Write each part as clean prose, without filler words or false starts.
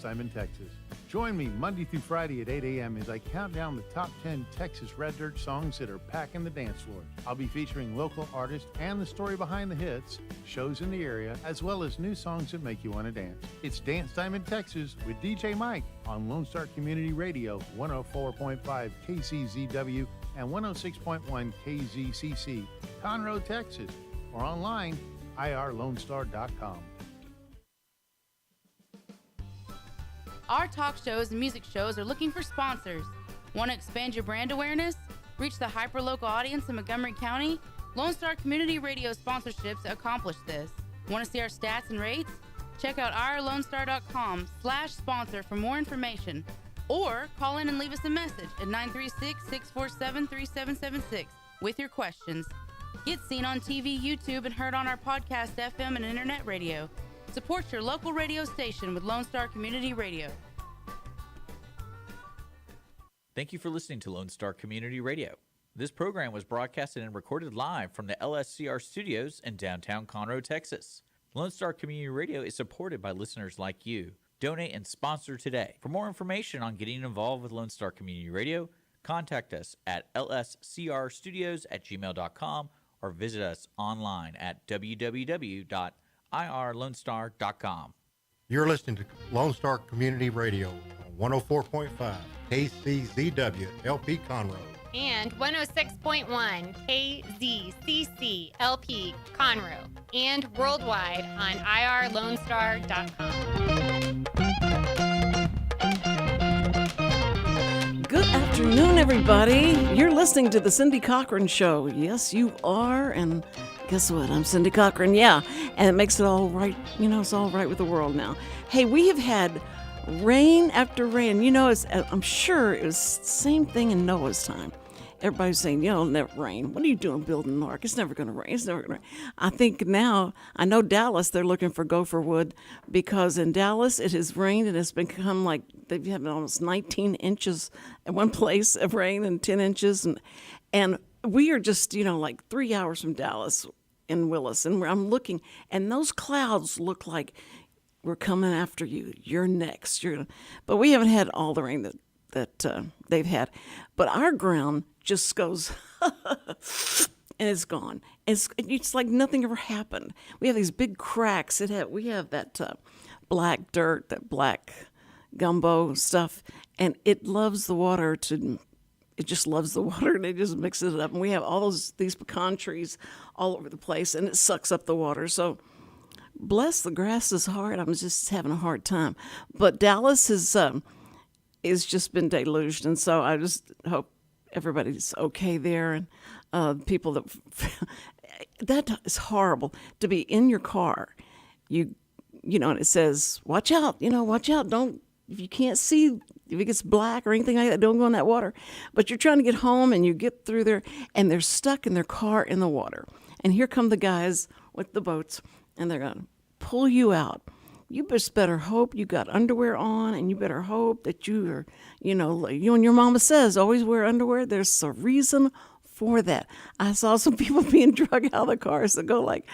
Time in Texas. Join me Monday through Friday at 8 a.m. as I count down the top 10 Texas Red Dirt songs that are packing the dance floor. I'll be featuring local artists and the story behind the hits, shows in the area, as well as new songs that make you want to dance. It's Dance Time in Texas with DJ Mike on Lone Star Community Radio, 104.5 KCZW and 106.1 KZCC, Conroe, Texas, or online, irlonestar.com. Our talk shows and music shows are looking for sponsors. Want to expand your brand awareness? Reach the hyper-local audience in Montgomery County? Lone Star Community Radio sponsorships accomplish this. Want to see our stats and rates? Check out irlonestar.com/sponsor for more information. Or call in and leave us a message at 936-647-3776 with your questions. Get seen on TV, YouTube, and heard on our podcast, FM, and internet radio. Support your local radio station with Lone Star Community Radio. Thank you for listening to Lone Star Community Radio. This program was broadcasted and recorded live from the LSCR studios in downtown Conroe, Texas. Lone Star Community Radio is supported by listeners like you. Donate and sponsor today. For more information on getting involved with Lone Star Community Radio, contact us at lscrstudios@gmail.com or visit us online at www.irlonestar.com. You're listening to Lone Star Community Radio on 104.5 KCZW LP Conroe and 106.1 KZCC LP Conroe, and worldwide on irlonestar.com. Good afternoon, everybody. You're listening to the Cindy Cochran Show. Yes, you are, and guess what? I'm Cindy Cochran, yeah, and it makes it all right. You know, it's all right with the world now. Hey, we have had rain after rain. You know, I'm sure it was the same thing in Noah's time. Everybody's saying, it'll never rain. What are you doing building an ark? It's never going to rain. It's never going to rain. I think now, I know Dallas, they're looking for gopher wood, because in Dallas it has rained and it's become like they've had almost 19 inches at one place of rain and 10 inches. And we are just, like 3 hours from Dallas in Willis. And I'm looking, and those clouds look like we're coming after you. You're next. But we haven't had all the rain that they've had. But our ground just goes and it's gone. It's like nothing ever happened. We have these big cracks. We have that black dirt, that black gumbo stuff, and it loves the water it just loves the water, and it just mixes it up. And we have all these pecan trees all over the place, and it sucks up the water. So bless the grass is hard. I'm just having a hard time. But Dallas is just been deluged, and so I just hope everybody's okay there. And people that is horrible to be in your car, and it says, watch out, don't, if you can't see, if it gets black or anything like that, don't go in that water. But you're trying to get home, and you get through there, and they're stuck in their car in the water. And here come the guys with the boats, and they're going to pull you out. You just better hope you got underwear on, and you better hope that you are, you and your mama says, always wear underwear. There's a reason for that. I saw some people being drug out of the cars that go like,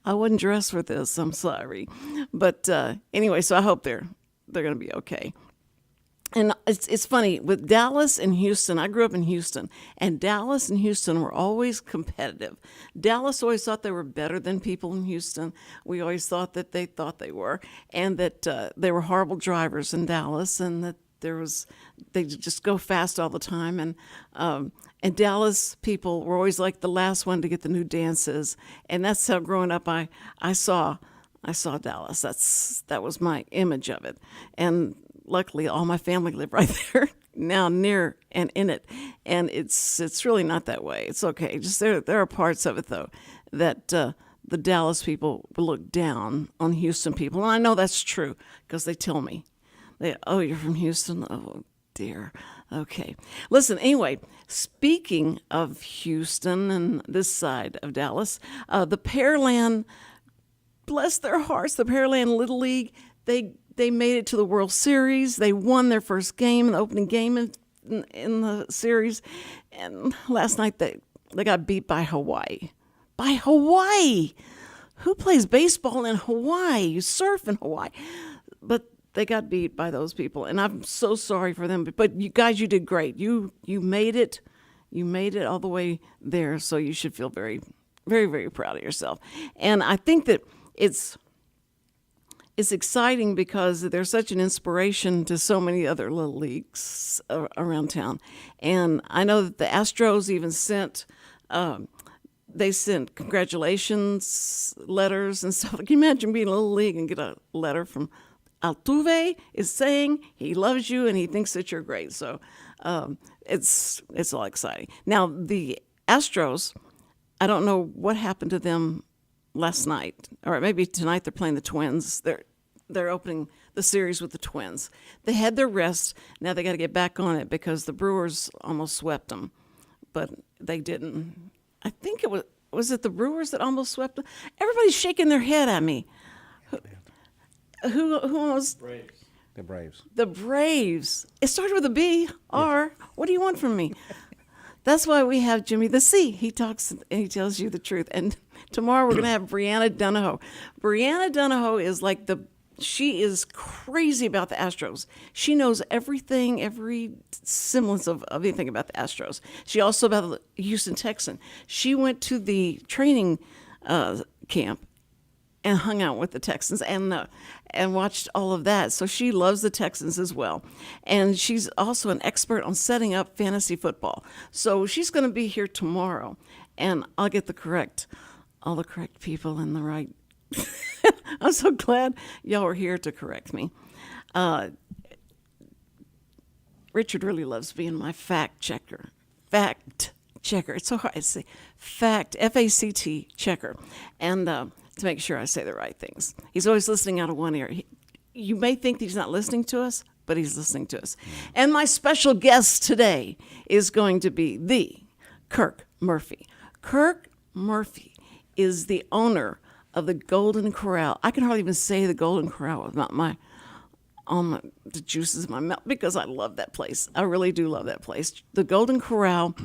I wasn't dressed for this, I'm sorry. But anyway, so I hope they're going to be okay. And it's funny, with Dallas and Houston, I grew up in Houston, and Dallas and Houston were always competitive. Dallas always thought they were better than people in Houston. We always thought that they were, and that they were horrible drivers in Dallas, and that they just go fast all the time. And Dallas people were always like the last one to get the new dances, and that's how growing up I saw Dallas. That was my image of it. And luckily, all my family live right there now, near and in it, and it's really not that way. It's okay. Just there are parts of it though that the Dallas people look down on Houston people, and I know that's true because they tell me, you're from Houston? Oh dear. Okay. Listen. Anyway, speaking of Houston and this side of Dallas, the Pearland, bless their hearts, the Pearland Little League, They made it to the World Series. They won their first game, the opening game in the series. And last night they got beat by Hawaii. By Hawaii! Who plays baseball in Hawaii? You surf in Hawaii. But they got beat by those people, and I'm so sorry for them. But you guys, you did great. You made it. You made it all the way there, so you should feel very, very, very proud of yourself. And I think that it's exciting because they're such an inspiration to so many other little leagues around town. And I know that the Astros even sent they sent congratulations letters and stuff. Can you imagine being in a little league and get a letter from Altuve is saying he loves you and he thinks that you're great. So it's all exciting. Now, the Astros, I don't know what happened to them last night, or maybe tonight they're playing the Twins. They're opening the series with the Twins. They had their rest. Now they got to get back on it because the Brewers almost swept them, but they didn't. I think it was it the Brewers that almost swept them? Everybody's shaking their head at me. Who almost? Braves. The Braves. The Braves. It started with a B. R. What do you want from me? That's why we have Jimmy the C. He talks and he tells you the truth. And tomorrow we're going to have Brianna Donahoe. Brianna Donahoe is like she is crazy about the Astros. She knows everything, every semblance of anything about the Astros. She also about the Houston Texans. She went to the training camp and hung out with the Texans and watched all of that. So she loves the Texans as well. And she's also an expert on setting up fantasy football. So she's going to be here tomorrow, and I'll get all the correct people in the right. I'm so glad y'all are here to correct me. Richard really loves being my fact checker. It's so hard to say. Fact, F-A-C-T, checker. And to make sure I say the right things. He's always listening out of one ear. You may think he's not listening to us, but he's listening to us. And my special guest today is going to be the Kirk Murphy. Kirk Murphy is the owner of the Golden Corral. I can hardly even say the Golden Corral without the juices in my mouth because I love that place. I really do love that place. The Golden Corral,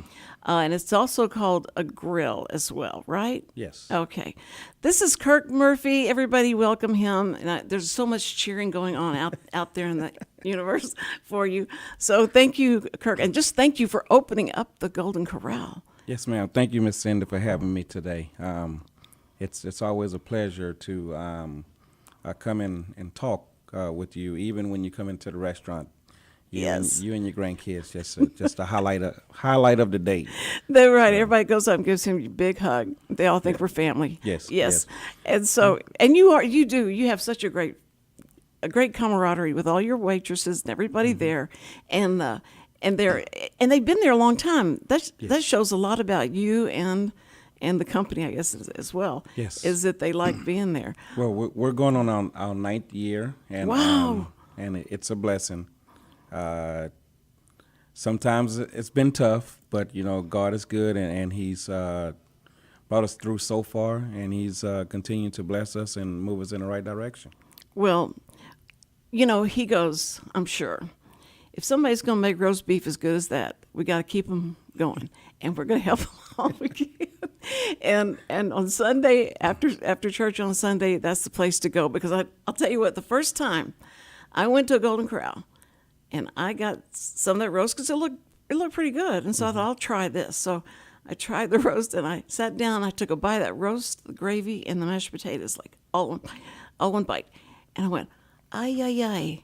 and it's also called a grill as well, right? Yes. Okay. This is Kirk Murphy. Everybody welcome him. And there's so much cheering going on out there in the universe for you. So thank you, Kirk. And just thank you for opening up the Golden Corral. Yes, ma'am. Thank you, Miss Cindy, for having me today. It's always a pleasure to come in and talk with you, even when you come into the restaurant. Yes. You and your grandkids, just a highlight of the day. They're right. Everybody goes up and gives him a big hug. They all think we're family. Yes. And so, and you have such a great camaraderie with all your waitresses and everybody there, and they've been there a long time. That shows a lot about you and the company, I guess, as well. Yes. Is that they like being there. Well, we're going on our 9th year, and wow. And it's a blessing. Sometimes it's been tough, but God is good, and He's brought us through so far, and He's continued to bless us and move us in the right direction. Well, He goes, I'm sure, if somebody's going to make roast beef as good as that, we got to keep them going, and we're going to help them all we can. And on Sunday, after church on Sunday, that's the place to go, because I'll tell you what, the first time I went to a Golden Corral and I got some of that roast because it looked pretty good, and so I thought, I'll try this. So I tried the roast, and I sat down, I took a bite of that roast, the gravy, and the mashed potatoes, like all one bite, and I went, ay.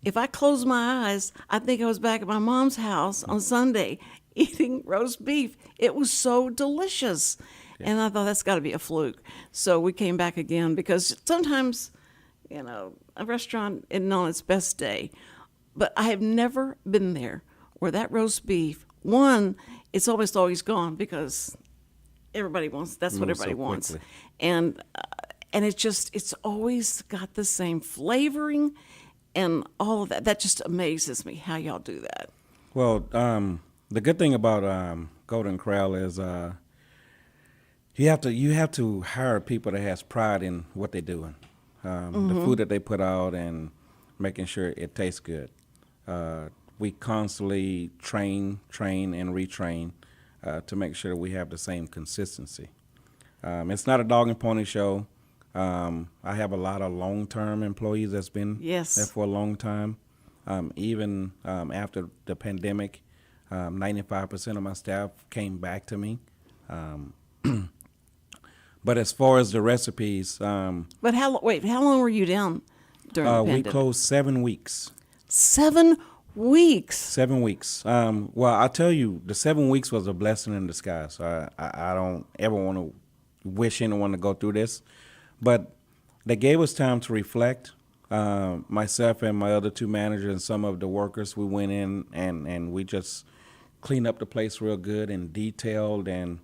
If I closed my eyes, I think I was back at my mom's house on Sunday eating roast beef. It was so delicious. Yeah. And I thought, that's got to be a fluke. So we came back again, because sometimes, a restaurant isn't on its best day. But I have never been there where that roast beef, one, it's almost always gone because everybody wants, that's what everybody wants. Quickly. And it's always got the same flavoring and all of that. That just amazes me how y'all do that. Well, the good thing about Golden Corral is you have to hire people that has pride in what they're doing, the food that they put out, and making sure it tastes good. We constantly train and retrain to make sure we have the same consistency. It's not a dog and pony show. I have a lot of long-term employees that's been Yes. there for a long time. Even after the pandemic, 95% of my staff came back to me. But as far as the recipes, But how long were you down during the we pandemic? closed 7 weeks. 7 weeks. 7 weeks. Well, I'll tell you, the 7 weeks was a blessing in disguise. I don't ever want to wish anyone to go through this, but they gave us time to reflect. Myself and my other 2 managers and some of the workers, we went in and we just cleaned up the place real good and detailed and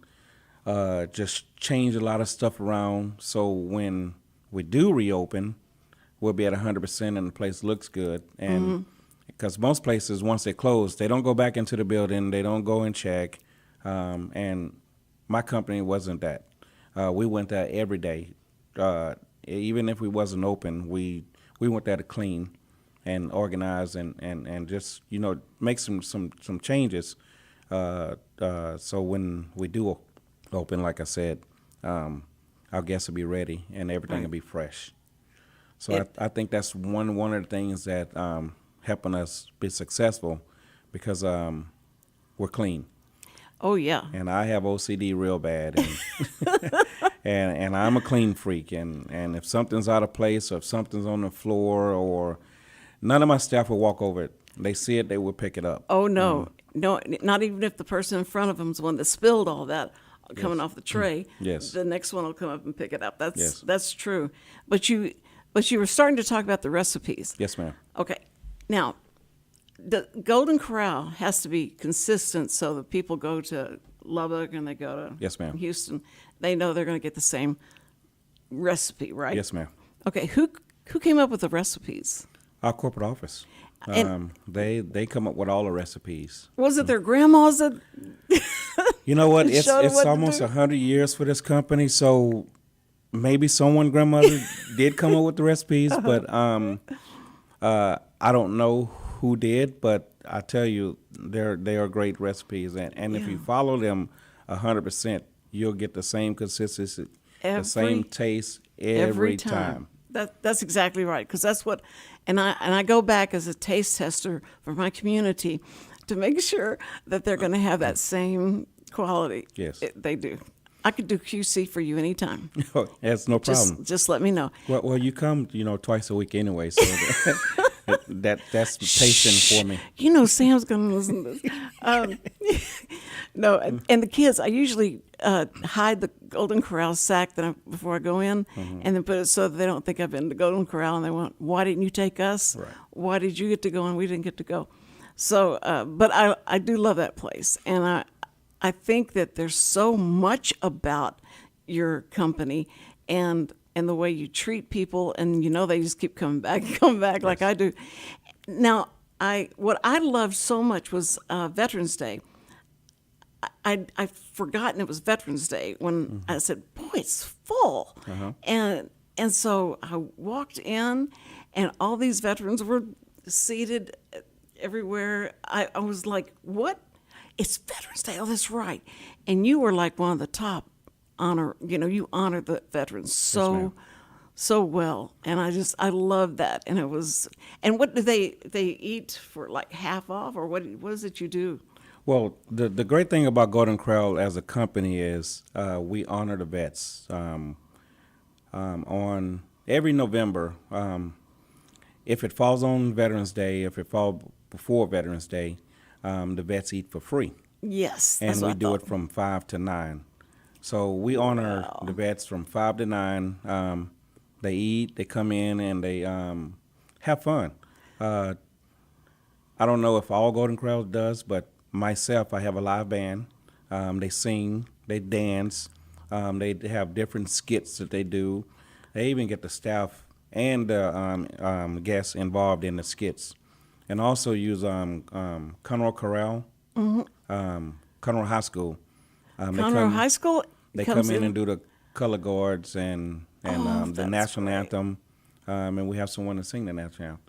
just changed a lot of stuff around. So when we do reopen, we'll be at 100% and the place looks good. And because most places, once they close, they don't go back into the building, they don't go and check. And my company wasn't that. We went there every day. Even if we wasn't open, we went there to clean and organize and just, make some changes. So when we do open, like I said, our guests will be ready and everything will be fresh. So I think that's one of the things that helping us be successful because we're clean. Oh, yeah. And I have OCD real bad, and and I'm a clean freak. And if something's out of place, or if something's on the floor, or none of my staff will walk over it. They see it, they will pick it up. Oh, no. No, not even if the person in front of them is the one that spilled all that coming off the tray. Yes. The next one will come up and pick it up. Yes. That's true. But you were starting to talk about the recipes. Yes, ma'am. Okay. Now, the Golden Corral has to be consistent so that people go to Lubbock and they go to Yes, ma'am. Houston. They know they're going to get the same recipe, right? Yes, ma'am. Okay. Who came up with the recipes? Our corporate office. And- They come up with all the recipes. Was it their grandmas that? You know what? It's Showed 'em what to almost do? 100 years for this company, so maybe someone grandmother did come up with the recipes, but I don't know who did. But I tell you, they are great recipes, and if you follow them 100%, you'll get the same consistency, the same taste every time. That's exactly right, because that's what, and I go back as a taste tester for my community to make sure that they're going to have that same quality. Yes. They do. I could do QC for you anytime. That's no problem. Just let me know. Well, you come, twice a week anyway, so that's tasting for me. You know, Sam's going to listen to this. No, and the kids, I usually hide the Golden Corral sack before I go in, and then put it so that they don't think I've been to Golden Corral, and they want, why didn't you take us? Right. Why did you get to go and we didn't get to go? So, but I do love that place, and I think that there's so much about your company and the way you treat people, and they just keep coming back like I do. Now, what I loved so much was Veterans Day. I'd forgotten it was Veterans Day when I said, boy, it's full. And so I walked in, and all these veterans were seated everywhere. I was like, what? It's Veterans Day. Oh, that's right. And you were like one of the top honor. You honor the veterans so well. And I love that. And it was. And what do they eat for, like half off, or what is it you do? Well, the great thing about Golden Corral as a company is we honor the vets. On every November, if it falls on Veterans Day, if it falls before Veterans Day, the vets eat for free. Yes, And that's we what I do thought. it from 5 to 9. So we honor the vets from 5 to 9. They eat, they come in, and they have fun. I don't know if all Golden Corral does, but myself, I have a live band. They sing, they dance, they have different skits that they do. They even get the staff and the guests involved in the skits. And also use Corral, Corral High School. Conroe High School. They come in and do the color guards and the that's national great. anthem, and we have someone to sing the national anthem.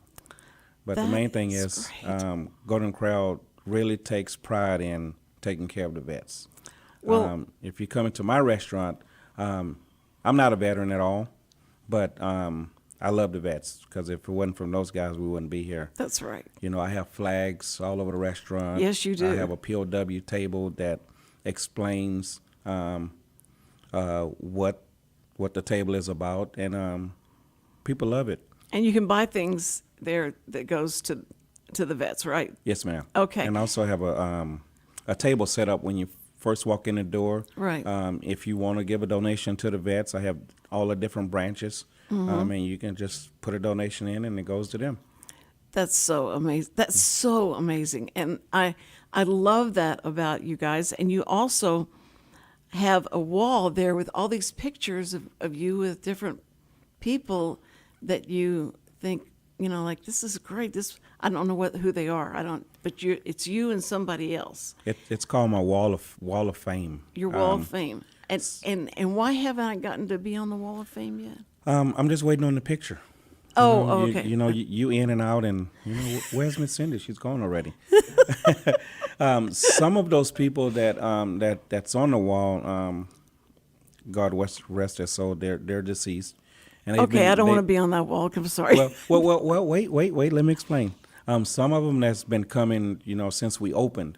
But the That main thing is is great. Golden Corral really takes pride in taking care of the vets. Well- If you come into my restaurant, I'm not a veteran at all. but I love the vets because if it wasn't from those guys, we wouldn't be here. That's right. You know, I have flags all over the restaurant. Yes, you do. I have a POW table that explains what the table is about, and people love it. And you can buy things there that goes to the vets, right? Yes, ma'am. Okay. And I also have a table set up when you first walk in the door. Right. If you want to give a donation to the vets, I have all the different branches, and you can just put a donation in, and it goes to them. That's so amazing. That's so amazing. And I love that about you guys. And you also have a wall there with all these pictures of you with different people that you think, you know, like, this is great. This, I don't know who they are. But it's you and somebody else. It's called my wall of fame. Your wall of fame. And why haven't I gotten to be on the wall of fame yet? I'm just waiting on the picture. Okay. You in and out, and where's Miss Cindy? She's gone already. Some of those people that's on the wall, God rest their soul, they're deceased. And Okay, I don't want to be on that wall. I'm sorry. Well, wait. Let me explain. Some of them that's been coming, since we opened,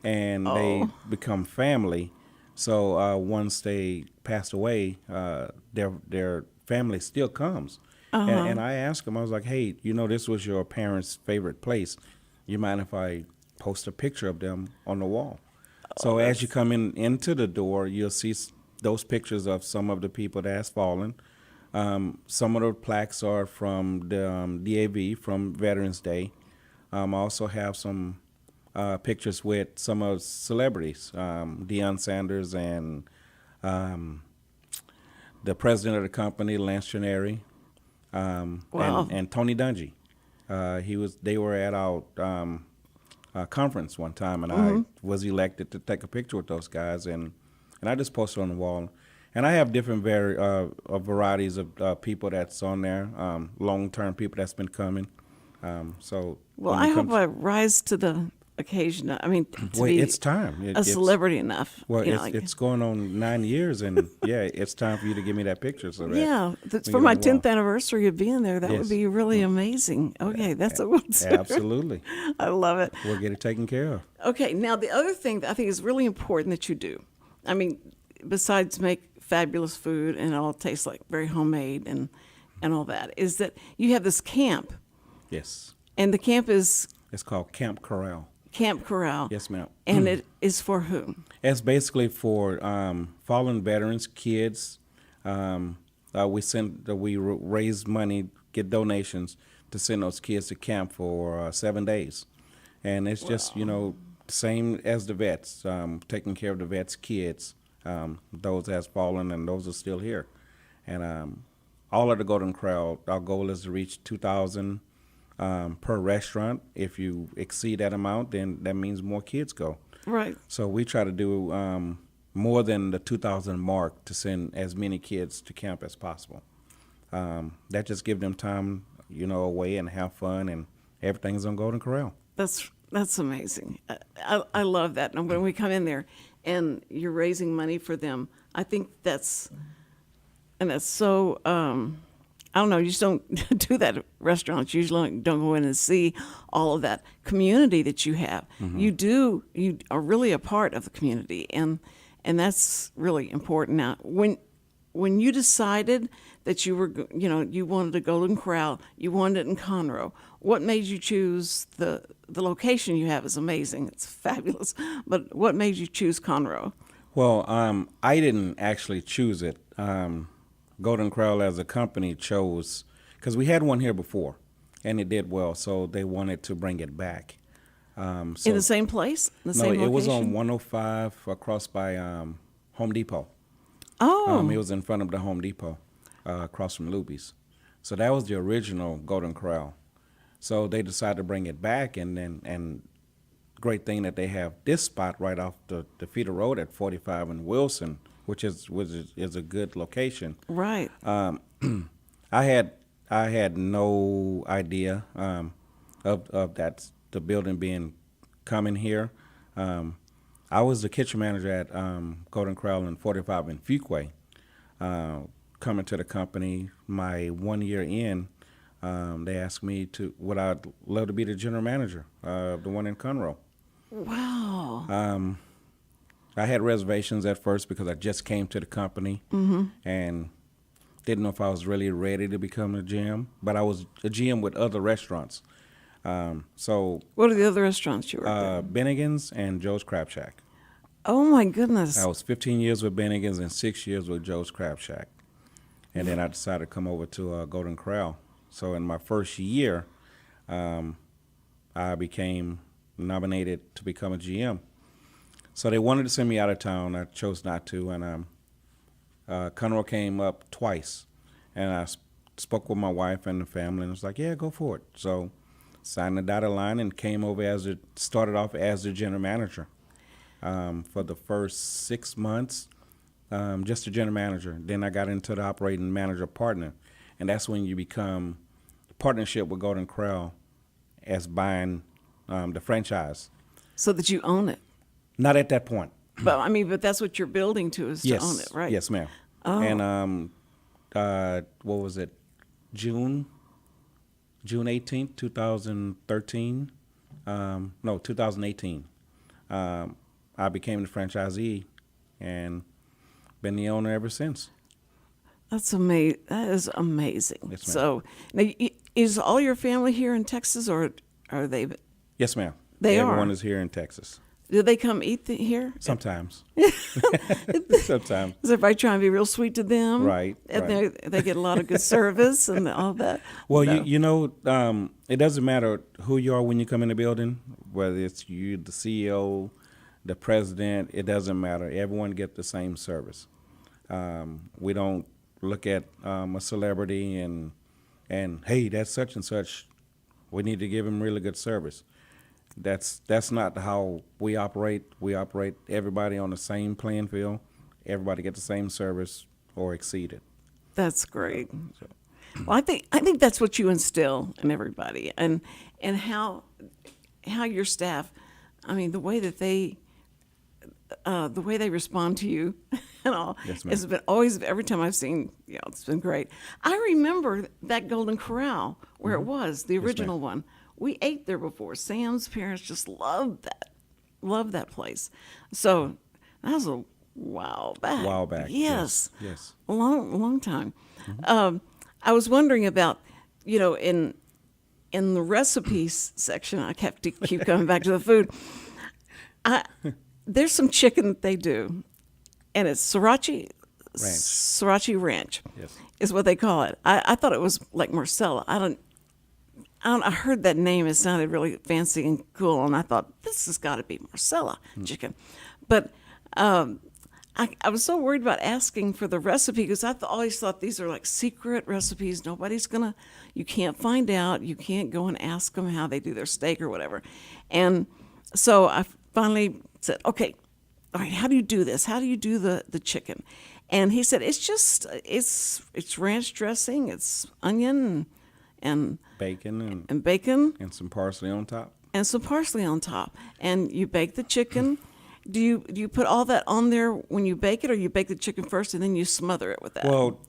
and they become family. So once they passed away, their family still comes. And I asked them, I was like, hey, this was your parents' favorite place. You mind if I post a picture of them on the wall? So as you come into the door, you'll see those pictures of some of the people that has fallen. Some of the plaques are from the DAV, from Veterans Day. I also have some pictures with some of celebrities, Deion Sanders and the president of the company, Lance Trenary. Wow. and Tony Dungy. They were at our conference one time, and I was elected to take a picture with those guys, and I just posted on the wall. And I have different varieties of people that's on there, long-term people that's been coming. Well, I hope I rise to the occasion. I mean, to be it's time. a celebrity enough. Well, it's going on 9 years, and it's time for you to give me that picture. So that for my 10th anniversary of being there, that would be really amazing. Okay, that's a what's absolutely. I love it. We'll get it taken care of. Okay, now the other thing that I think is really important that you do, I mean, besides make fabulous food and it all tastes like very homemade and all that, is that you have this camp. Yes. And the camp is? It's called Camp Corral. Camp Corral. Yes, ma'am. And it is for whom? It's basically for fallen veterans, kids. We raise money, get donations to send those kids to camp for 7 days. And it's just, same as the vets, taking care of the vets' kids. Those that's fallen and those are still here. And all of the Golden Corral, our goal is to reach 2,000 per restaurant. If you exceed that amount, then that means more kids go. Right. So we try to do more than the 2,000 mark to send as many kids to camp as possible. That just gives them time, away and have fun, and everything's on Golden Corral. That's amazing. I love that. And when we come in there and you're raising money for them, I think that's so, I don't know, you just don't do that at restaurants. You usually don't go in and see all of that community that you have. You are really a part of the community, and that's really important. Now, when you decided that you were, you wanted a Golden Corral, you wanted it in Conroe, what made you choose the location you have is amazing. It's fabulous. But what made you choose Conroe? Well, I didn't actually choose it. Golden Corral as a company chose, because we had one here before, and it did well, so they wanted to bring it back. In the same place? Same location? It was on 105 across by Home Depot. Oh. It was in front of the Home Depot, across from Luby's. So that was the original Golden Corral. So they decided to bring it back, and great thing that they have this spot right off the feeder road at 45 and Wilson, which is a good location. Right. I had no idea of that, the building being coming here. I was the kitchen manager at Golden Corral in 45 in Fuquay. coming to the company, my 1 year in, they asked me would I love to be the general manager of the one in Conroe. Wow. I had reservations at first because I just came to the company and didn't know if I was really ready to become a GM, but I was a GM with other restaurants. So What are the other restaurants you were at? Bennigan's and Joe's Crab Shack. Oh, my goodness. I was 15 years with Bennigan's and 6 years with Joe's Crab Shack. And then I decided to come over to Golden Corral. So in my first year, I became nominated to become a GM. So they wanted to send me out of town. I chose not to, and Conroe came up twice. And I spoke with my wife and the family, and was like, yeah, go for it. So signed the dotted line and came over started off as the general manager. For the first 6 months, just a general manager. Then I got into the operating manager partner, and that's when you become partnership with Golden Corral as buying the franchise. So that you own it. Not at that point. But I mean, but that's what you're building to is to own it, right? Yes, ma'am. Oh. And what was it? June 18th, 2013. No, 2018. I became the franchisee and been the owner ever since. That's amazing. That is amazing. Yes, ma'am. So, now, is all your family here in Texas, or are they? Yes, ma'am. They Everyone are. is here in Texas. Do they come eat here? Sometimes. Sometimes. Is everybody trying to be real sweet to them? Right, And right. they get a lot of good service and all that. Well, No. you know, it doesn't matter who you are when you come in the building, whether it's you, the CEO, the president, it doesn't matter. Everyone gets the same service. We don't look at a celebrity and hey, that's such and such. We need to give him really good service. That's not how we operate. We operate everybody on the same playing field. Everybody get the same service or exceed it. That's great. Well, I think that's what you instill in everybody, and how your staff. I mean, the way that they respond to you and all. Yes, ma'am. It's been always, every time I've seen, it's been great. I remember that Golden Corral where it was, the original one. We ate there before. Sam's parents just loved that place. So that was a while back. While back. Yes. Yes. A long time. I was wondering about, in the recipes section, I keep coming back to the food. There's some chicken that they do, and it's sriracha ranch. Yes. Is what they call it. I thought it was like Marcella. I heard that name. It sounded really fancy and cool, and I thought this has got to be Marcella chicken. But I was so worried about asking for the recipe because I always thought these are like secret recipes. You can't find out. You can't go and ask them how they do their steak or whatever. And so I finally said, okay, all right, how do you do this? How do you do the chicken? And he said, it's ranch dressing, it's onion and Bacon and bacon and some parsley on top. and some parsley on top. And you bake the chicken. Do you put all that on there when you bake it, or you bake the chicken first and then you smother it with that? Well,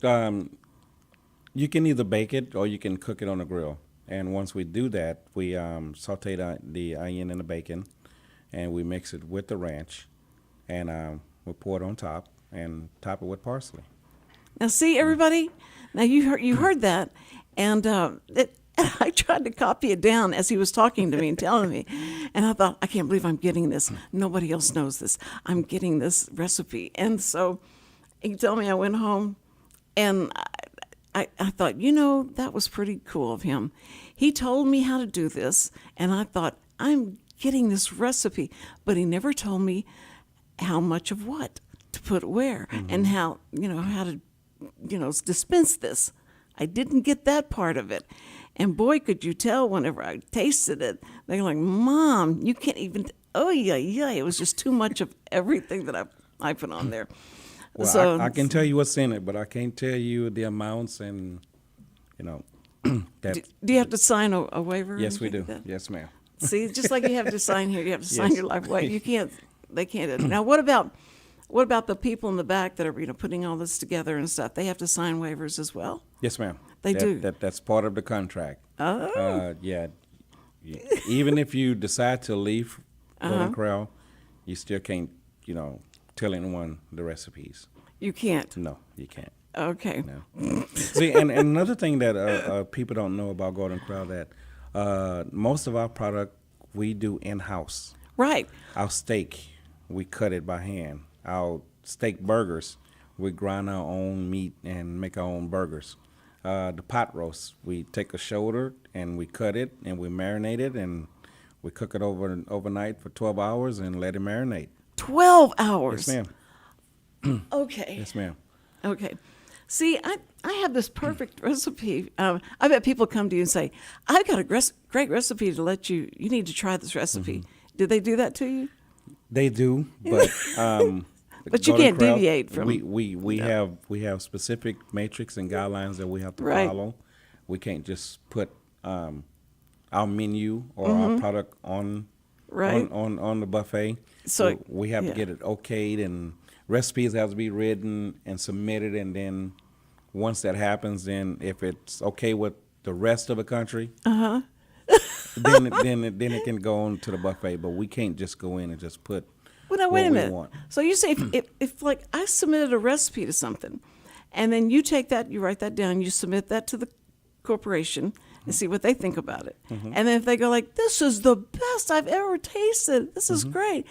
you can either bake it or you can cook it on the grill. And once we do that, we saute the onion and the bacon, and we mix it with the ranch, and we pour it on top and top it with parsley. Now, see, everybody. Now you heard that, and I tried to copy it down as he was talking to me and telling me, and I thought, I can't believe I'm getting this. Nobody else knows this. I'm getting this recipe, and so he told me. I went home, and I thought, that was pretty cool of him. He told me how to do this, and I thought, I'm getting this recipe, but he never told me how much of what to put where, and how to dispense this. I didn't get that part of it. And boy, could you tell whenever I tasted it. They're like, Mom, you can't even, it was just too much of everything that I put on there. Well, So I can tell you what's in it, but I can't tell you the amounts and, that. do you have to sign a waiver? or Yes, we anything do. like that? Yes, ma'am. See, just like you have to sign here, you have to sign Yes. your life away. They can't do it. Now, what about what about the people in the back that are putting all this together and stuff? They have to sign waivers as well. Yes, ma'am. They do. That's part of the contract. Oh. Yeah. Even if you decide to leave Golden Corral, you still can't, tell anyone the recipes. You can't. No, you can't. Okay. No. See, and another thing that people don't know about Golden Corral, that most of our product we do in-house. Right. Our steak, we cut it by hand. Our steak burgers, we grind our own meat and make our own burgers. The pot roast, we take a shoulder and we cut it and we marinate it and we cook it overnight for 12 hours and let it marinate. 12 hours? Yes, ma'am. Okay. Yes, ma'am. Okay. See, I have this perfect recipe. I bet people come to you and say, I've got a great recipe to let you need to try this recipe. Did they do that to you? They do, but but you can't deviate from. We have specific matrix and guidelines that we have to follow. We can't just put our menu or our product on the buffet. So we have to get it okayed, and recipes have to be written and submitted, and then once that happens, then if it's okay with the rest of the country, then it can go on to the buffet. But we can't just go in and just put. Well, now wait a minute. Want. So you say if like I submitted a recipe to something, and then you take that, you write that down, you submit that to the corporation and see what they think about it, and then if they go like, "This is the best I've ever tasted. This is great,"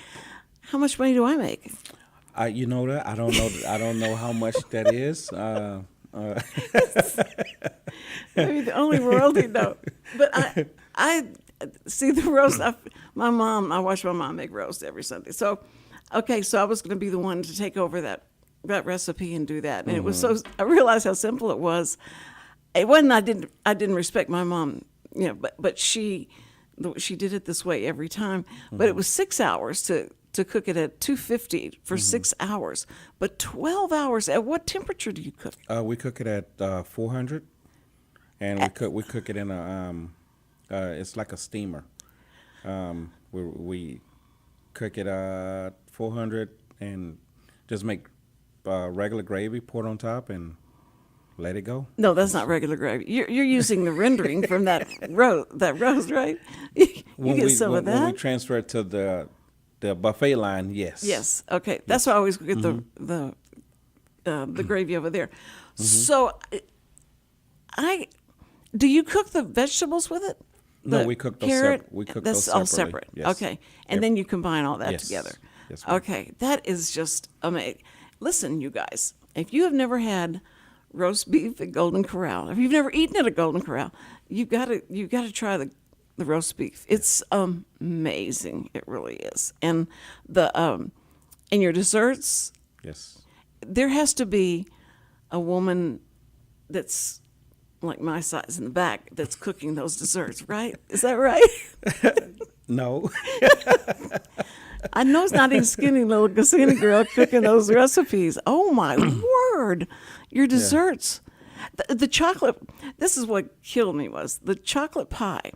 how much money do I make? You know that I don't know. I don't know how much that is. Maybe the only royalty, no. But I see the roast. I watch my mom make roast every Sunday. So, okay, so I was going to be the one to take over that recipe and do that. And it was so, I realized how simple it was. It wasn't, I didn't respect my mom, but she did it this way every time. But it was 6 hours to cook it at 250 for 6 hours. But 12 hours, at what temperature do you cook? We cook it at 400, and we cook it in a it's like a steamer. We cook it at 400 and just make regular gravy, pour it on top, and let it go. No, that's not regular gravy. You're using the rendering from that roast, right? You get some of that. When we transfer it to the buffet line, yes. Yes. Okay. That's why I always get the gravy over there. So, do you cook the vegetables with it? No, we cook those carrot. We cook that's those all separately. separate. Yes. Okay, and then you combine all that together. Yes, ma'am. Okay, that is just amazing. Listen, you guys, if you have never had roast beef at Golden Corral, if you've never eaten at a Golden Corral, you got to try the roast beef. It's amazing. It really is. And and your desserts. Yes. There has to be a woman that's like my size in the back that's cooking those desserts, right? Is that right? No. I know it's not even skinny little skinny girl cooking those recipes. Oh my word! Your desserts, the chocolate. This is what killed me was the chocolate pie.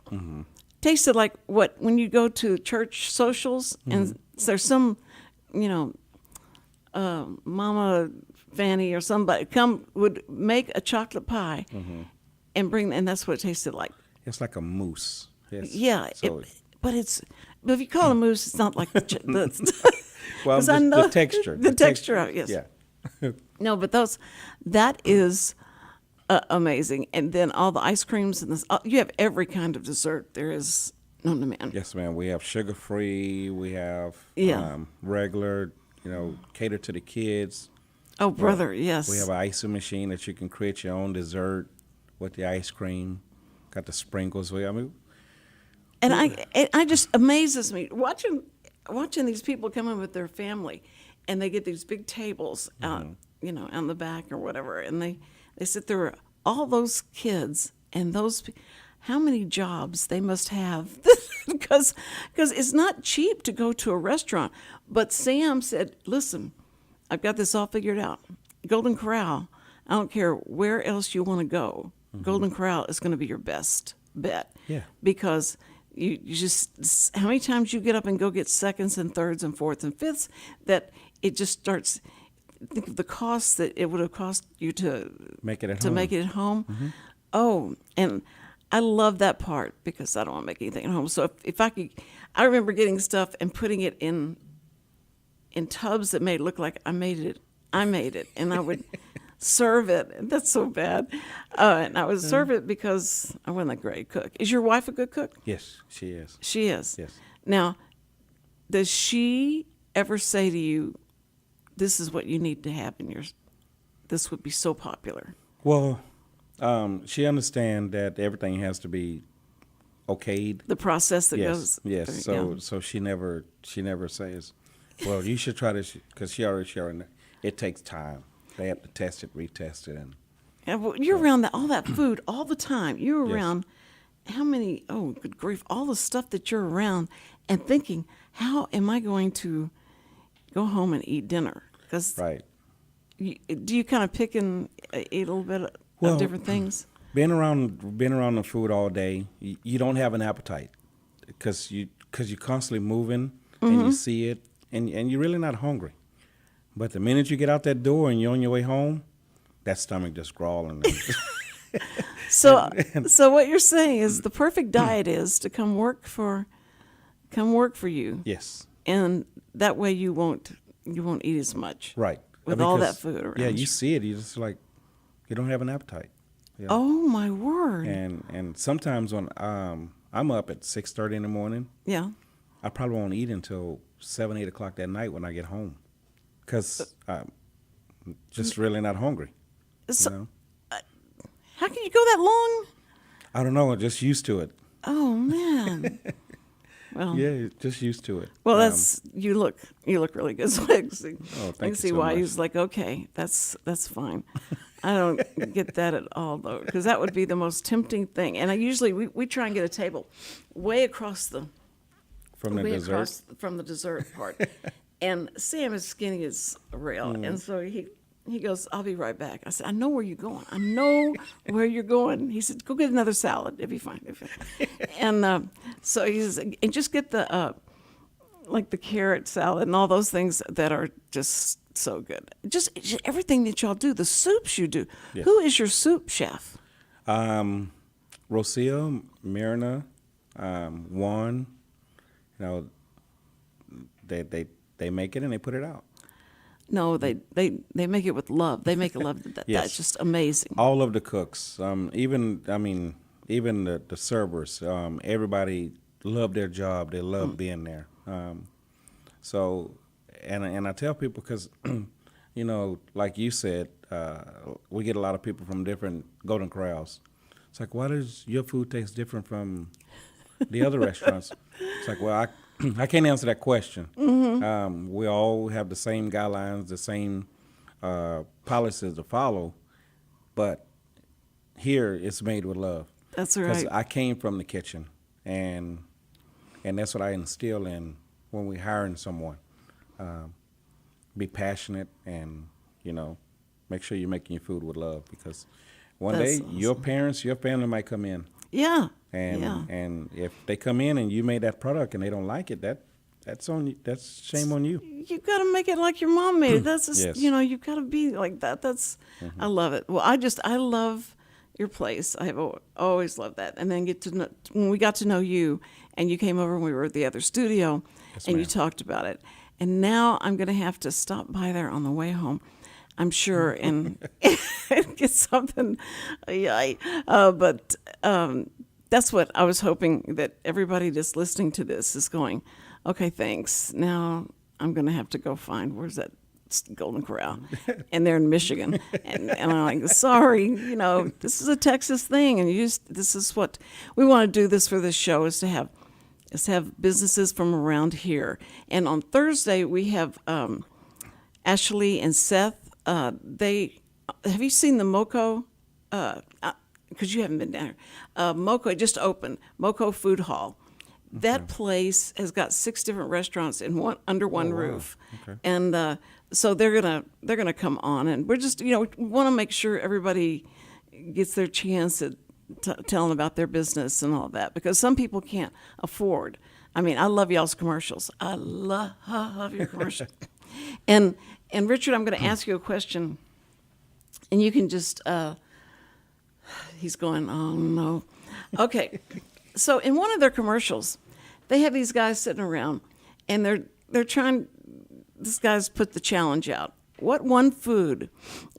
Tasted like what when you go to church socials and there's some, Mama Fanny or somebody would make a chocolate pie and and that's what it tasted like. It's like a mousse. Yeah, but if you call it a mousse, it's not like well, the texture. The texture of it, yes. Yeah. No, but that is amazing. And then all the ice creams and this, you have every kind of dessert there is known to man. Yes, ma'am. We have sugar-free. We have regular, cater to the kids. Oh, brother, yes. We have an icing machine that you can create your own dessert with the ice cream. Got the sprinkles. And I just amazes me watching these people come in with their family, and they get these big tables out, on the back or whatever, and they sit there, all those kids and how many jobs they must have because it's not cheap to go to a restaurant. But Sam said, "Listen, I've got this all figured out. Golden Corral, I don't care where else you want to go. Golden Corral is going to be your best bet. Yeah. Because you just, how many times you get up and go get seconds and thirds and fourths and fifths, that it just starts, think of the cost that it would have cost you to Make it at to home. make it at home. Oh, and I love that part because I don't want to make anything at home. So if I could, I remember getting stuff and putting it in tubs that made it look like I made it, and I would serve it. And that's so bad. And I would serve it because I wasn't a great cook. Is your wife a good cook? Yes, she is. She is. Yes. Now, does she ever say to you, "This is what you need to have in your"? This would be so popular. Well, she understands that everything has to be okayed. The process that Yes, goes. yes. yeah. So she never says, "Well, you should try this," because she already know. It takes time. They have to test it, retest it, and Yeah, well, you're around all that food all the time. You're Yes. around how many? Oh, good grief! All the stuff that you're around, and thinking, how am I going to go home and eat dinner? Because right. do you kind of pick and eat a little bit of Well, different things? Being around the food all day, you don't have an appetite because you're constantly moving and you see it, and you're really not hungry. But the minute you get out that door and you're on your way home, that stomach just growling. So, so what you're saying is the perfect diet is to come work for you, Yes, and that way you won't eat as much. right. With all that Because, food around yeah, you. you see it. You just like you don't have an appetite. Yeah. Oh my word! And sometimes when I'm up at 6:30 in the morning, Yeah. I probably won't eat until 7, 8 o'clock that night when I get home, because I'm just really not hungry. So, You know? how can you go that long? I don't know. I'm just used to it. Oh man. Well, Yeah, just used to it. well, that's you look really good. So I can see, Oh, I thank can you see so why much. he was like, okay, that's fine. I don't get that at all though, because that would be the most tempting thing. And I usually we try and get a table way across the from the way dessert. across from the dessert part. And Sam is skinny as a rail, and so he goes, "I'll be right back." I said, "I know where you're going. I know where you're going." He said, "Go get another salad. It'll be fine." And so he says, "And just get the like the carrot salad and all those things that are just so good. Just everything that y'all do, the soups you do. Yes. Who is your soup chef?" Rocio, Marina, Juan, you know, they make it and they put it out. No, they make it with love. They make it love. That's Yes. just amazing. All of the cooks, even the servers, everybody love their job. They love being there. So, and I tell people because, you know, like you said, we get a lot of people from different Golden Corrals. It's like, why does your food taste different from the other restaurants? It's like, well, I can't answer that question. We all have the same guidelines, the same policies to follow, but here it's made with love. That's Because right. I came from the kitchen, and that's what I instill in when we're hiring someone. Be passionate, and you know, make sure you're making your food with love. Because one That's day your parents, your family might come in, Yeah. and yeah. and if they come in and you made that product and they don't like it, that's on you. That's shame on you. You got to make it like your mom made it. That's just, Yes. you know, you got to be like that. That's, I love it. Well, I love your place. I have always loved that. And then when we got to know you, and you came over when we were at the other studio, Yes, and you ma'am. talked about it. And now I'm going to have to stop by there on the way home, I'm sure, and get something. But that's what I was hoping, that everybody that's listening to this is going, okay, thanks. Now I'm going to have to go find, where's that Golden Corral? And they're in Michigan. And I'm like, sorry, you know, this is a Texas thing. And this is what we want to do this for this show, is to have businesses from around here. And on Thursday, we have Ashley and Seth. Have you seen the Moco? Because you haven't been down here. Moco, it just opened, Moco Food Hall. That place has got 6 different restaurants under one roof. Okay. And so they're gonna come on, and we're just, you know, we want to make sure everybody gets their chance at telling about their business and all that, because some people can't afford. I mean, I love y'all's commercials. I love your commercials. and Richard, I'm going to ask you a question, and you can just. He's going, oh no. Okay, so in one of their commercials, they have these guys sitting around, and they're trying. This guy's put the challenge out. What one food,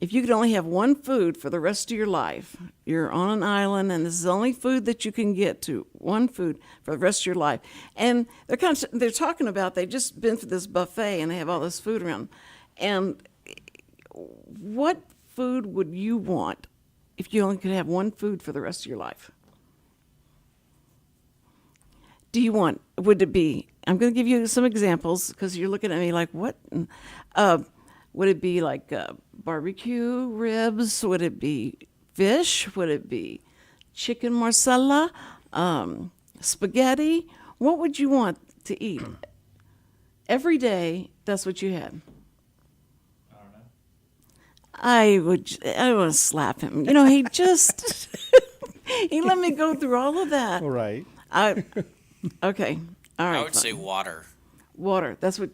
if you could only have one food for the rest of your life, you're on an island and this is the only food that you can get to, one food for the rest of your life. And they're talking about, they've just been for this buffet and they have all this food around. And what food would you want if you only could have one food for the rest of your life? Would it be, I'm going to give you some examples because you're looking at me like, what? Would it be like barbecue ribs? Would it be fish? Would it be chicken marsala? Spaghetti? What would you want to eat? Every day, that's what you had. I don't know. I want to slap him. He just, he let me go through all of that. All right. Okay. All right. I would say water. Water. That's what.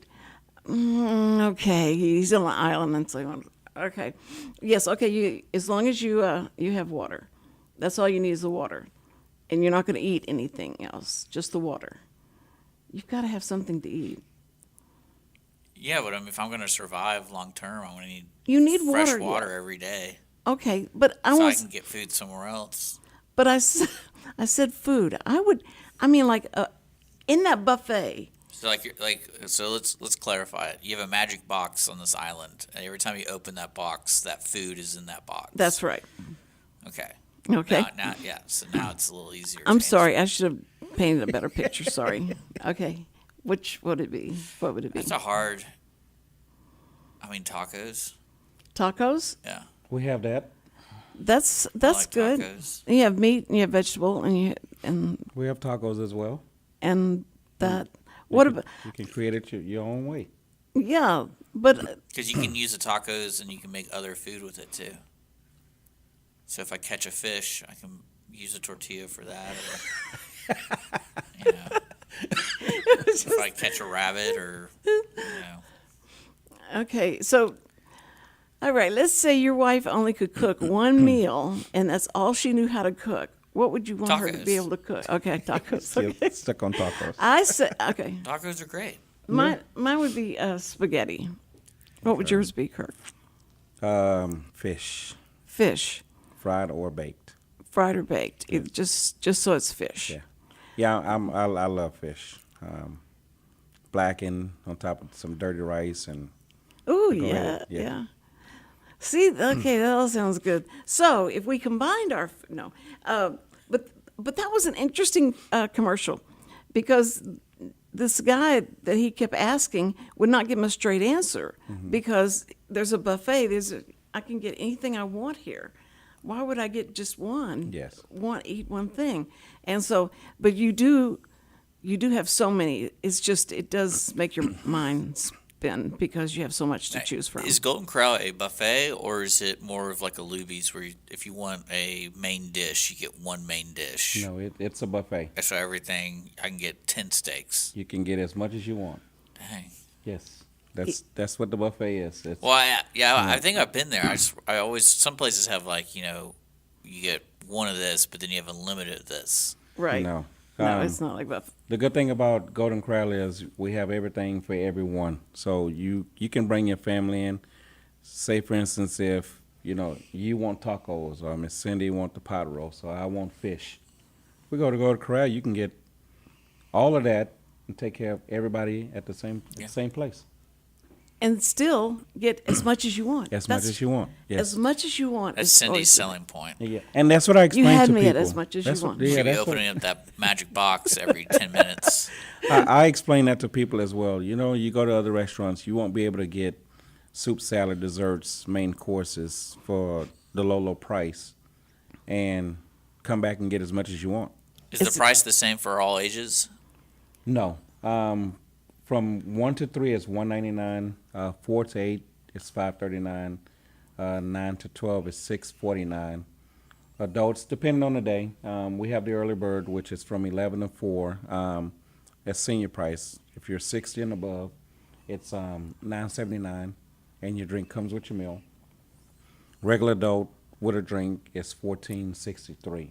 Okay. He's on an island, and so okay. Yes. Okay. As long as you have water, that's all you need is the water, and you're not going to eat anything else. Just the water. You've got to have something to eat. Yeah, but if I'm going to survive long term, I'm going to need water, fresh water every day. Okay, but I can get food somewhere else. But I said food. In that buffet. So let's clarify it. You have a magic box on this island, and every time you open that box, that food is in that box. That's right. Okay. Okay. So now it's a little easier. I'm sorry. I should have painted a better picture. Sorry. Okay. Which would it be? What would it be? That's tacos. Tacos? Yeah. We have that. That's like good. Tacos. You have meat and you have vegetable and We have tacos as well. and that. You can create it your own way. Yeah, but Because you can use the tacos and you can make other food with it too. So if I catch a fish, I can use a tortilla for that. Or, if I catch a rabbit or, okay. So, all right. Let's say your wife only could cook one meal, and that's all she knew how to cook. What would you want her to be Tacos. able to cook? Okay, tacos. Still Okay. stuck on tacos. I said okay. Tacos are great. Mine would be spaghetti. What would yours be, Kirk? Fish, Fish, fried or baked. fried or baked. Just so it's fish. Yeah, I love fish. Blackened on top of some dirty rice and. Ooh, Go yeah, ahead. yeah. Yeah. See, okay, that all sounds good. So if we combined but that was an interesting commercial, because this guy that he kept asking would not give him a straight answer, because there's a buffet. I can get anything I want here. Why would I get just one? Yes. Eat one thing, and so, but you do have so many. It's just, it does make your mind spin because you have so much to choose from. Is Golden Corral a buffet, or is it more of like a Luby's where if you want a main dish, you get one main dish? No, it's a buffet. So everything, I can get 10 steaks. You can get as much as you want. Dang. Yes, that's what the buffet is. It's, Well, I think I've been there. I always, some places have you get one of this, but then you have unlimited of this. Right. No. No, it's not like that. The good thing about Golden Corral is we have everything for everyone. So you can bring your family in. Say, for instance, if you want tacos, or Miss Cindy want the pot roast, so I want fish. We go to Golden Corral, you can get all of that and take care of everybody at the same place. And still get as much as you want. As much as you want. Yes. As much as you want. That's is Cindy's always- selling point. Yeah, and that's what I explain You had to me people. at as much as you That's what- want. Yeah, Should be that's what- opening up that magic box every 10 minutes. I explain that to people as well. You go to other restaurants, you won't be able to get soup, salad, desserts, main courses for the low price, and come back and get as much as you want. Is the price the same for all ages? No, from 1 to 3 is $199. 4 to 8 is $539. 9 to 12 is $649. Adults, depending on the day, we have the early bird, which is from 11 to 4. That's senior price. If you're 60 and above, it's $9.79, and your drink comes with your meal. Regular adult with a drink is $14.63,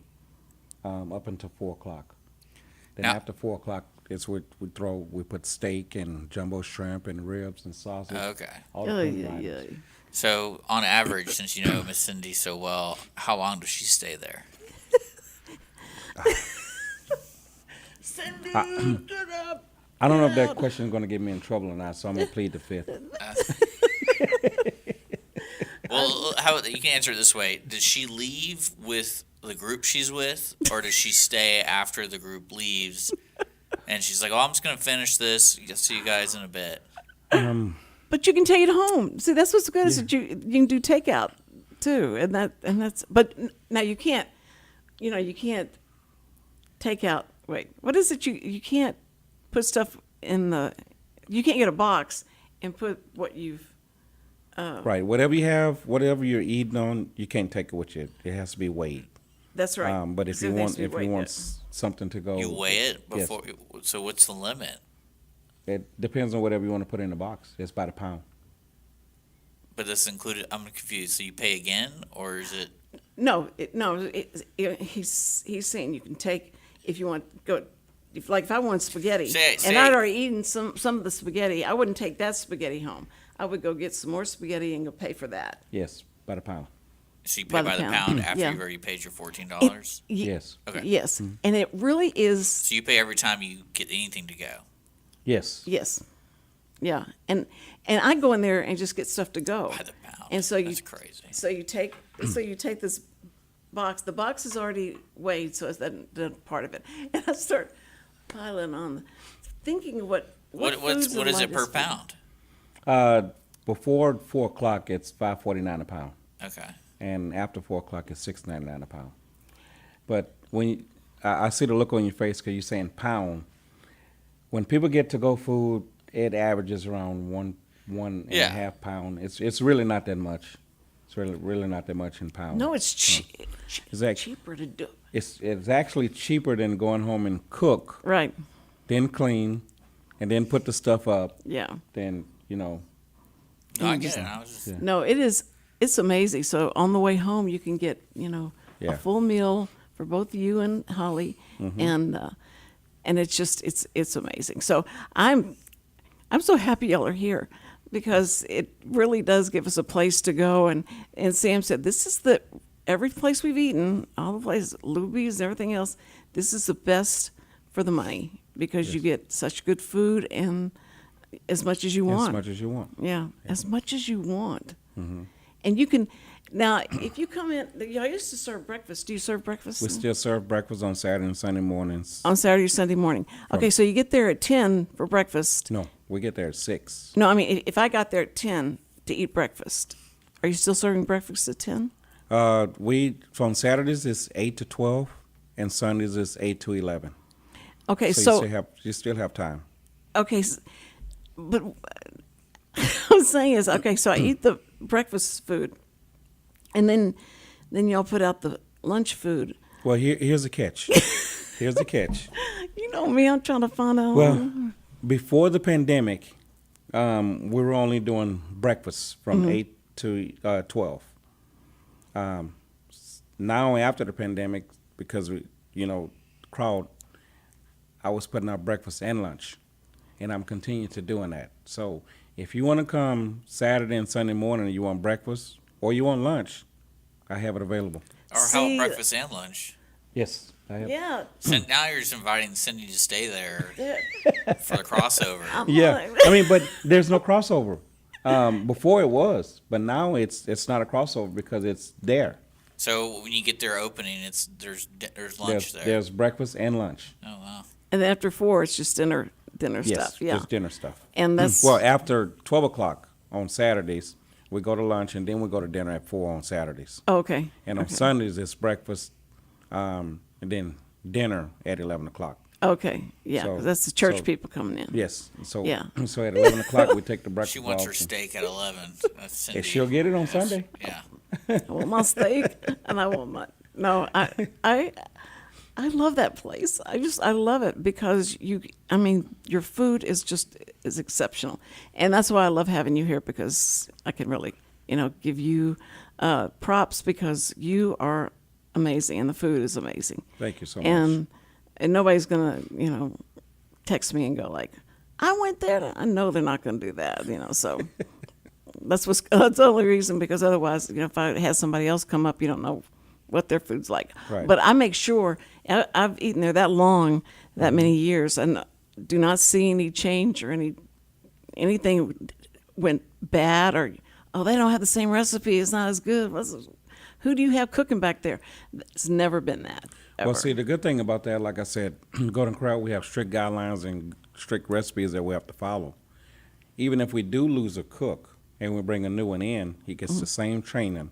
up until 4 o'clock. Then Now- after 4 o'clock, it's what we put steak and jumbo shrimp and ribs and sausage. Okay. All the Ay, premium ay, items. ay. So, on average, since you know Miss Cindy so well, how long does she stay there? I don't know if that question is going to get me in trouble or not, so I'm going to plead the fifth. Well, how you can answer it this way: does she leave with the group she's with, or does she stay after the group leaves? And she's like, "Oh, I'm just gonna finish this. I'll see you guys in a bit." But you can take it home. See, that's what's good is that you can do takeout too, and that's. But now you can't, you can't take out. Wait, what is it? You can't put stuff in the. You can't get a box and put what you've. Right. Whatever you have, whatever you're eating on, you can't take it with you. It has to be weighed. That's right. But if So you it has want, to be if you weighed, want yeah. something to go, You weigh it yes. before. So, what's the limit? It depends on whatever you want to put in the box. It's by the pound. But that's included. I'm confused. So you pay again, or is it? No, he's saying you can take if you want go. If I want spaghetti, and I'd already eaten some of the spaghetti, I wouldn't take that spaghetti home. I would go get some more spaghetti and go pay for that. Yes, by the pound. So you pay by the pound after Yeah. you've already paid your $14. Yes. Okay. Yes, and it really is. So you pay every time you get anything to go. Yes. Yes, yeah, and I go in there and just get stuff to go. By the pound. And so That's crazy. So you take this box. The box is already weighed, so it's that part of it. And I start piling on, thinking what What foods are is it per lightest food. pound? Before 4 o'clock, it's $5.49 a pound, Okay. and after 4 o'clock, it's $6.99 a pound. But when I see the look on your face because you're saying pound, when people get to go food, it averages around one and a half pound. It's really not that much. It's really not that much in pounds. No, it's cheaper to do. It's actually cheaper than going home and cook, Right. then clean, and then put the stuff up. Yeah. Then No, I get it. I was just, Yeah. No, it is. It's amazing. So on the way home, you can get Yeah. a full meal for both you and Holly, and it's just it's amazing. So I'm so happy y'all are here because it really does give us a place to go. And Sam said this is every place we've eaten, all the places, Luby's and everything else. This is the best for the money because you get such good food and as much as you want. As much as you want. Yeah, as much as you want. And you can, now, if you come in, y'all used to serve breakfast. Do you serve breakfast? We still serve breakfast on Saturday and Sunday mornings. On Saturday or Sunday morning. Okay, so you get there at 10 for breakfast. No, we get there at 6. No, I mean, if I got there at 10 to eat breakfast, are you still serving breakfast at 10? On Saturdays it's 8 to 12, and Sundays it's 8 to 11. Okay, So you still have time. Okay, but what I'm saying is, okay, so I eat the breakfast food, and then y'all put out the lunch food. Well, here's the catch. Here's the catch. You know me, I'm trying to find out. Well, before the pandemic, we were only doing breakfast from 8 to 12. Now, after the pandemic, because crowd, I was putting out breakfast and lunch, and I'm continuing to doing that. So if you want to come Saturday and Sunday morning and you want breakfast or you want lunch, I have it available. or how about breakfast and lunch? Yes, I have. Yeah. So now you're just inviting Cindy to stay there for the crossover. Yeah, I mean, but there's no crossover. Before it was, but now it's not a crossover because it's there. So when you get their opening, there's lunch there. There's breakfast and lunch. Oh wow. And then after 4, it's just dinner Yes, stuff. Yeah. it's dinner stuff. And that's Well, after 12 o'clock on Saturdays, we go to lunch and then we go to dinner at 4 on Saturdays. okay. And on Sundays, it's breakfast and then dinner at 11 o'clock. Okay. Yeah, 'cause So- that's the church so- people coming in. Yes. So Yeah. So at 11 o'clock, we take the breakfast She wants off her and- steak at 11. That's Cindy. and she'll get it on Sunday. Yeah. I want my steak and I want my No, I love that place. I love it because your food is exceptional. And that's why I love having you here, because I can really, give you props, because you are amazing and the food is amazing. Thank you so much. And nobody's going to, text me and go like, I went there. I know they're not going to do that, so that's the only reason, because otherwise, if I had somebody else come up, you don't know what their food's like. Right. But I make sure, I've eaten there that long, that many years, and do not see any change or anything went bad, or, they don't have the same recipe, it's not as good. Who do you have cooking back there? It's never been that, ever. Well, see, the good thing about that, like I said, Golden Corral, we have strict guidelines and strict recipes that we have to follow. Even if we do lose a cook and we bring a new one in, he gets the same training.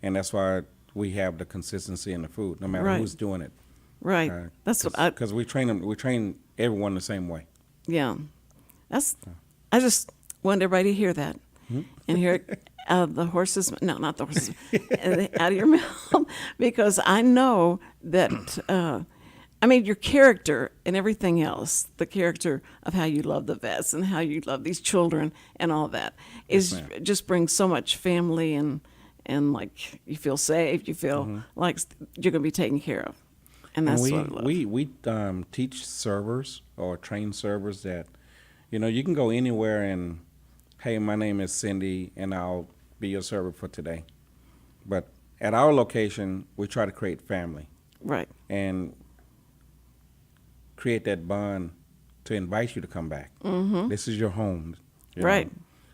And that's why we have the consistency in the food, no matter Right. who's doing it. Right. That's what Because we train them, we train everyone the same way. yeah. I just want everybody to hear that. And hear it out of the horses, no, not the horses, out of your mouth, because I know that, your character and everything else, the character of how you love the vets and how you love these children and all that, is just brings so much family and like you feel safe, you feel like you're going to be taken care of. And that's what I love. We teach servers or train servers that, you can go anywhere and, hey, my name is Cindy, and I'll be your server for today. But at our location, we try to create family. Right. And create that bond to invite you to come back. Mm-hmm. This is your home. Right.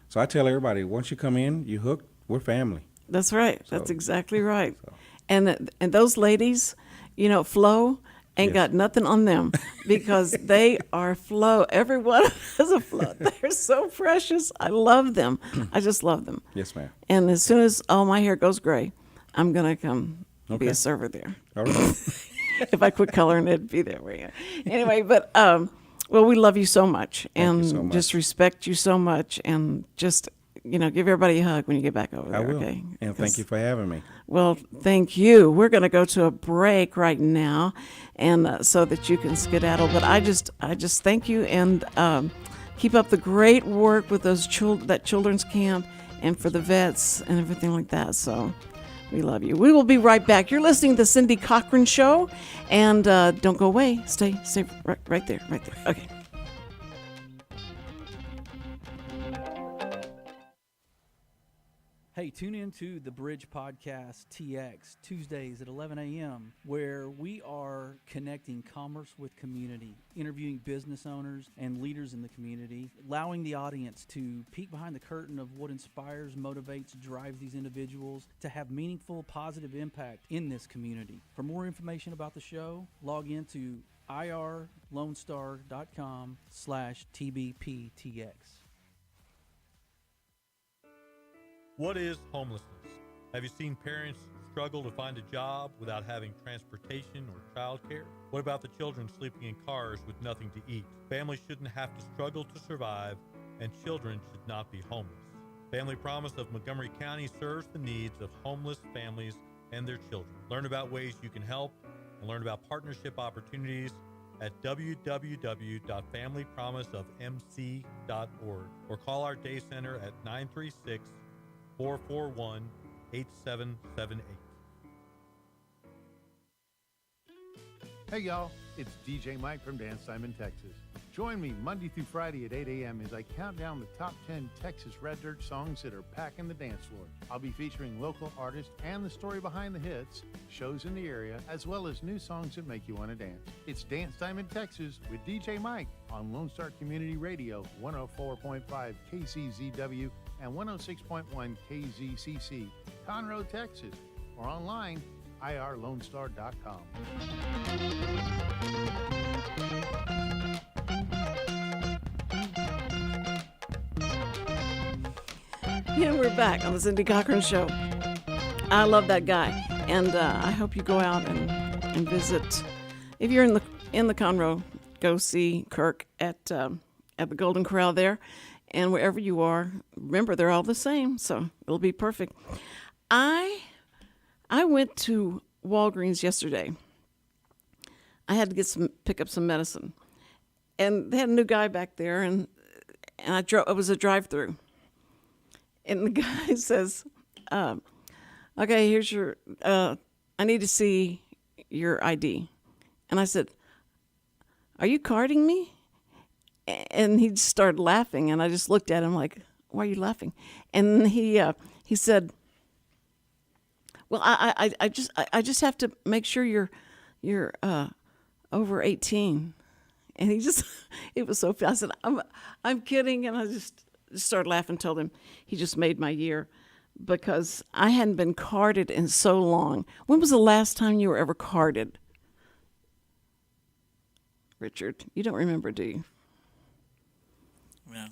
So I tell everybody, once you come in, you hooked, we're family. That's right. So- That's exactly right. So. And those ladies, Flo, ain't got nothing on them, because they are Flo. Everyone is a Flo. They're so precious. I love them. I just love them. Yes, ma'am. And as soon as all my hair goes gray, I'm going to come be Okay. a server there. All right. If I quit coloring, it'd be there. Anyway, but, we love you so much, and you so much. just respect you so much, and just, give everybody a hug when you get back over there, I will. okay? And thank you for having me. Well, thank you. We're going to go to a break right now, and so that you can skedaddle. But I just thank you, and keep up the great work with those that children's camp, and for the vets and everything like that. So we love you. We will be right back. You're listening to the Cindy Cochran Show, and don't go away. Stay right there. Okay. Hey, tune in to the Bridge Podcast TX Tuesdays at 11 a.m., where we are connecting commerce with community, interviewing business owners and leaders in the community, allowing the audience to peek behind the curtain of what inspires, motivates, drives these individuals to have meaningful, positive impact in this community. For more information about the show, log into irlonestar.com/TBPTX. What is homelessness? Have you seen parents struggle to find a job without having transportation or childcare? What about the children sleeping in cars with nothing to eat? Families shouldn't have to struggle to survive, and children should not be homeless. Family Promise of Montgomery County serves the needs of homeless families and their children. Learn about ways you can help and learn about partnership opportunities at www.familypromiseofmc.org or call our day center at 936-441-8778. Hey y'all, it's DJ Mike from Dance Time in Texas. Join me Monday through Friday at 8 a.m. as I count down the top 10 Texas Red Dirt songs that are packing the dance floor. I'll be featuring local artists and the story behind the hits, shows in the area, as well as new songs that make you want to dance. It's Dance Time in Texas with DJ Mike on Lone Star Community Radio, 104.5 KCZW and 106.1 KZCC, Conroe, Texas, or online, irlonestar.com. Yeah, we're back on the Cindy Cochran Show. I love that guy, and I hope you go out and visit. If you're in the Conroe, go see Kirk at the Golden Corral there, and wherever you are, remember they're all the same, so it'll be perfect. I went to Walgreens yesterday. I had to pick up some medicine, and they had a new guy back there, and I drove. It was a drive-through, and the guy says, "Okay, here's your. I need to see your ID," and I said, "Are you carding me?" And he just started laughing, and I just looked at him like, "Why are you laughing?" And he said, "Well, I just have to make sure you're over 18." And he just, it was so fast. I said, I'm kidding, and I just started laughing. Told him he just made my year because I hadn't been carded in so long. When was the last time you were ever carded, Richard? You don't remember, do you? No.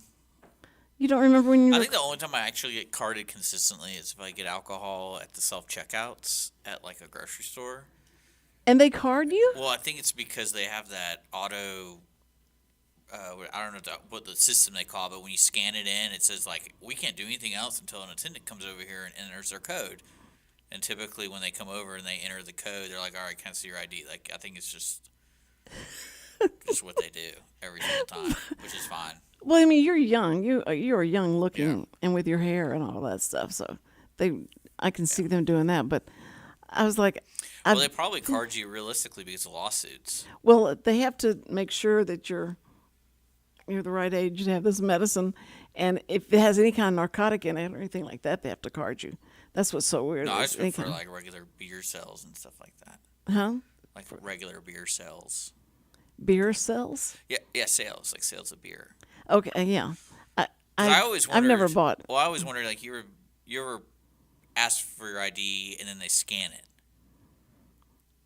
You don't remember when you I were... think the only time I actually get carded consistently is if I get alcohol at the self-checkouts at, like, a grocery store. And they card you? Well, I think it's because they have that auto... I don't know what the system they call it, but when you scan it in, it says, like, we can't do anything else until an attendant comes over here and enters their code. And typically when they come over and they enter the code, they're like, all right, can I see your ID? Like, I think it's just what they do every single time, which is fine. Well, I mean, you're young. You are young looking, and with your hair and all that stuff. So I can see them doing that. But I was like, well, they probably card you realistically because of lawsuits. Well, they have to make sure that you're the right age to have this medicine, and if it has any kind of narcotic in it or anything like that, they have to card you. That's what's so weird. No, I just prefer like regular beer sales and stuff like that. Huh? Like regular beer sales. Beer sales? Yeah, sales, like sales of beer. Okay, yeah. I always wondered, I've never bought. Well, I always wondered, like, you ever ask for your ID and then they scan it?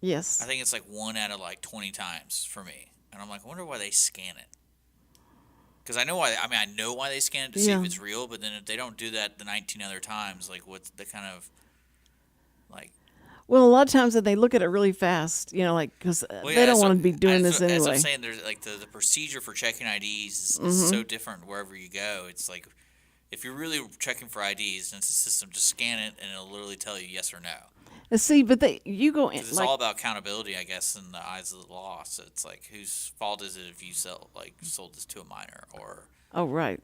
Yes. I think it's like 1 out of like 20 times for me, and I'm like, I wonder why they scan it. Because I know why. I mean, I know why they scan it to see if it's real, but then if they don't do that the 19 other times, like, what's the kind of like? Well, a lot of times they look at it really fast, like because they don't want to be doing this anyway. As I'm saying, there's like the procedure for checking IDs is so different wherever you go. It's like if you're really checking for IDs, and it's a system, just scan it and it'll literally tell you yes or no. See, but you go in. It's all about accountability, I guess, in the eyes of the law. So it's like, whose fault is it if you sold this to a minor or? Oh, right.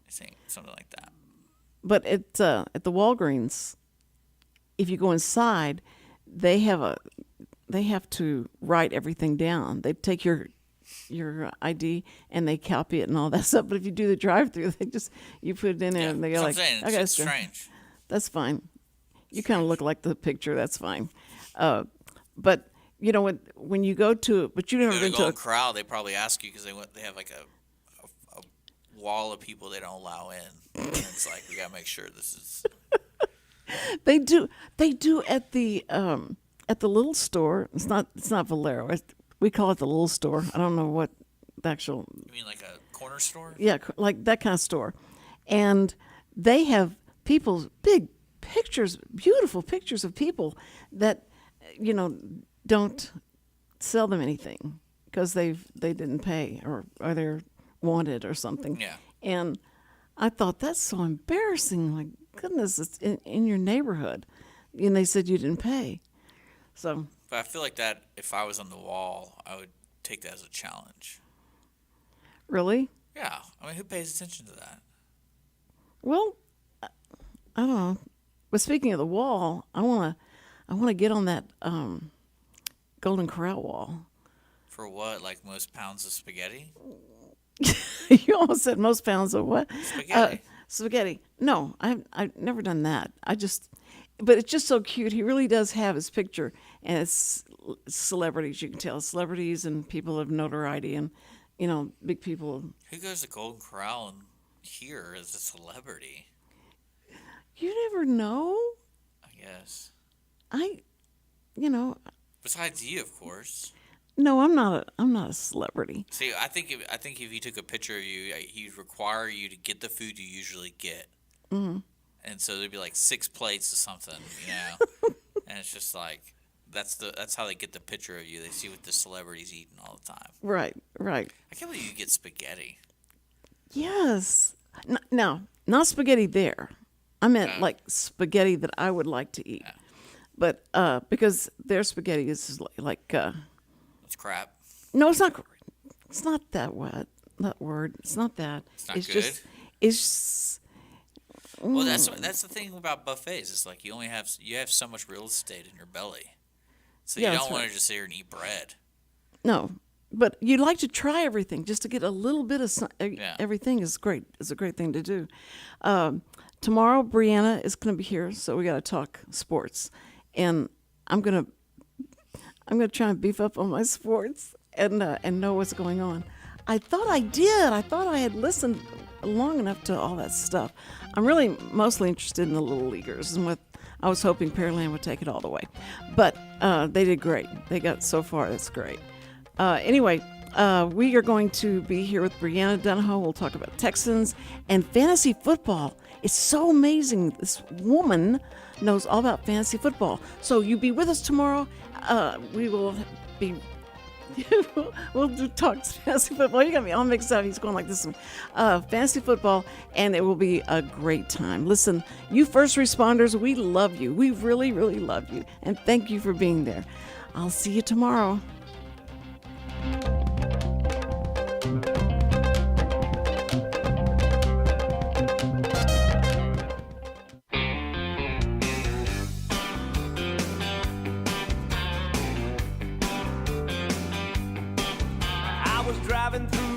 Something like that. But at the Walgreens, if you go inside, they have to write everything down. They take your ID and they copy it and all that stuff. But if you do the drive-through, you put it in there and they go like, "Okay, it's strange." That's fine. You kind of look like the picture. That's fine. But when you go to, but you never been to a Corral, they probably ask you because they have like a wall of people they don't allow in. And it's like, we gotta make sure this is. They do at the little store. It's not Valero. We call it the little store. I don't know what the actual. You mean like a corner store? Yeah, like that kind of store, and they have people's big pictures, beautiful pictures of people that don't sell them anything because they didn't pay or they're wanted or something. Yeah. And I thought, that's so embarrassing. Like, goodness, it's in your neighborhood, and they said you didn't pay. So. But I feel like that if I was on the wall, I would take that as a challenge. Really? Yeah. I mean, who pays attention to that? Well, I don't know. But speaking of the wall, I want to get on that Golden Corral wall. For what? Like most pounds of spaghetti? You almost said most pounds of what? Spaghetti. Spaghetti. No, I've never done that. But it's just so cute. He really does have his picture, and it's celebrities. You can tell celebrities and people of notoriety, and big people. Who goes to Golden Corral and here is a celebrity? You never know. I guess. Besides you, of course. No, I'm not a celebrity. See, I think if he took a picture of you, he'd require you to get the food you usually get. Mm-hmm. And so there'd be like 6 plates or something, and it's just like that's how they get the picture of you. They see what the celebrity's eating all the time. Right. I can't believe you get spaghetti. Yes. No, not spaghetti there. I meant like spaghetti that I would like to eat. but because their spaghetti is like It's crap. no, it's not. It's not that word. That word. It's not that. It's not good? Just. It's. Well, that's the thing about buffets. It's like you have so much real estate in your belly, so Yeah, you that's don't want right. to just sit here and eat bread. No, but you like to try everything just to get a little bit of everything is great. It's a great thing to do. Tomorrow, Brianna is going to be here, so we got to talk sports, and I'm gonna try and beef up on my sports and know what's going on. I thought I did. I thought I had listened long enough to all that stuff. I'm really mostly interested in the little leaguers, and I was hoping Pearland would take it all the way, but they did great. They got so far. That's great. Anyway, we are going to be here with Brianna Donahoe. We'll talk about Texans and fantasy football. It's so amazing. This woman knows all about fantasy football. So you be with us tomorrow. We will be. We'll talk fantasy football. You got me all mixed up. He's going like this. Fantasy football, and it will be a great time. Listen, you first responders, we love you. We really, really love you, and thank you for being there. I'll see you tomorrow. I was driving through